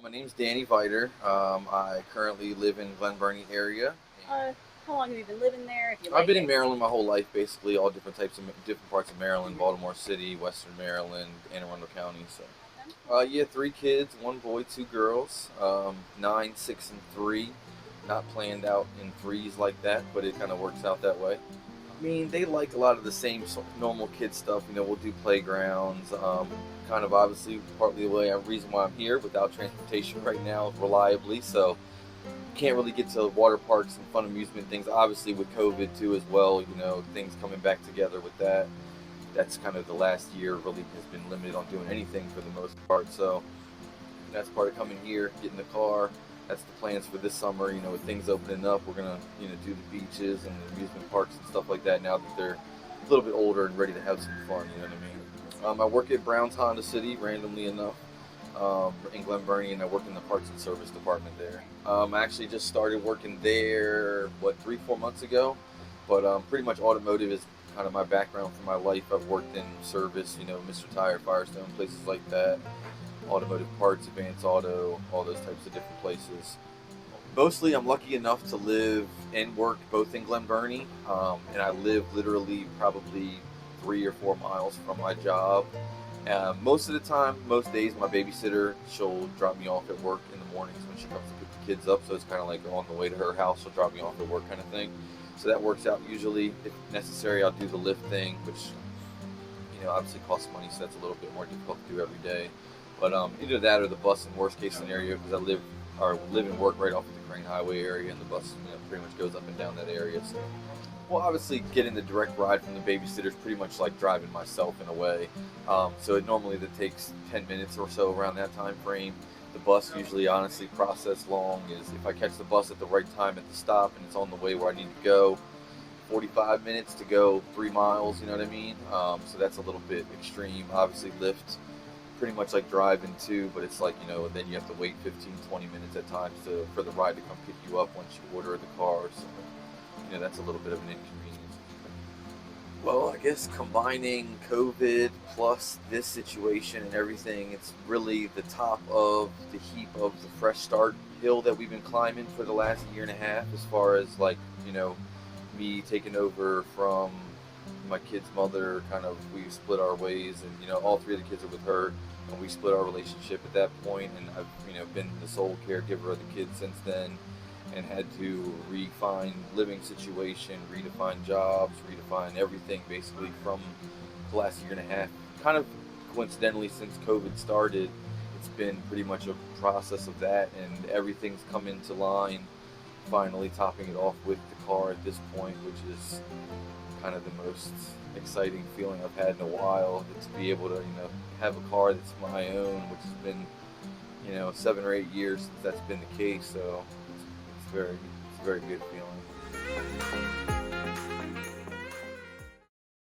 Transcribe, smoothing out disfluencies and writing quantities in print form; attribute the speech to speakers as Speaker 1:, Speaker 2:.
Speaker 1: Well, my name's Danny Viter. I currently live in Glen Burnie area.
Speaker 2: Uh, how long have you been living there? If you
Speaker 1: I've
Speaker 2: like
Speaker 1: been in
Speaker 2: it?
Speaker 1: Maryland my whole life, basically all different parts of Maryland, Baltimore City, Western Maryland, Anne Arundel County. So,
Speaker 2: Okay.
Speaker 1: yeah, three kids, one boy, two girls, 9, 6, and 3. Not planned out in threes like that, but it kind of works out that way. I mean, they like a lot of the same normal kid stuff. We'll do playgrounds. Kind of obviously partly reason why I'm here without transportation right now reliably. So can't really get to water parks and fun amusement things. Obviously with COVID too as well. Things coming back together with that. That's kind of the last year really has been limited on doing anything for the most part. So that's part of coming here, getting the car. That's the plans for this summer. With things opening up, we're gonna do the beaches and the amusement parks and stuff like that. Now that they're a little bit older and ready to have some fun, you know what I mean. I work at Brown's Honda City, randomly enough, in Glen Burnie, and I work in the parts and service department there. I actually just started working there 3, 4 months ago, but pretty much automotive is kind of my background for my life. I've worked in service, Mr. Tire, Firestone, places like that, automotive parts, Advance Auto, all those types of different places. Mostly, I'm lucky enough to live and work both in Glen Burnie, and I live literally probably 3 or 4 miles from my job. Most of the time, most days, my babysitter, she'll drop me off at work in the mornings when she comes to pick the kids up. So it's kind of like on the way to her house, she'll drop me off at work kind of thing. So that works out usually. If necessary, I'll do the lift thing, which obviously costs money, so that's a little bit more difficult to do every day. But either that or the bus in worst case scenario, because I live and work right off of the Crane Highway area, and the bus pretty much goes up and down that area. So, well, obviously getting the direct ride from the babysitter is pretty much like driving myself in a way. So it normally that takes 10 minutes or so around that time frame. The bus usually, honestly, process long is if I catch the bus at the right time at the stop and it's on the way where I need to go. 45 minutes to go 3 miles, you know what I mean? So that's a little bit extreme. Obviously, lift pretty much like driving too, but it's like, then you have to wait 15, 20 minutes at times for the ride to come pick you up once you order the car. So, that's a little bit of an inconvenience. Well, I guess combining COVID plus this situation and everything, it's really the top of the heap of the fresh start hill that we've been climbing for the last year and a half, as far as like, me taking over from my kid's mother. Kind of, we split our ways, and all three of the kids are with her, and we split our relationship at that point. And I've been the sole caregiver of the kids since then, and had to refine living situation, redefine jobs, redefine everything basically from the last year and a half. Kind of coincidentally, since COVID started, it's been pretty much a process of that, and everything's come into line, finally topping it off with the car at this point, which is kind of the most exciting feeling I've had in a while. To be able to, have a car that's my own, which has been, 7 or 8 years since that's been the case. So it's a very good feeling.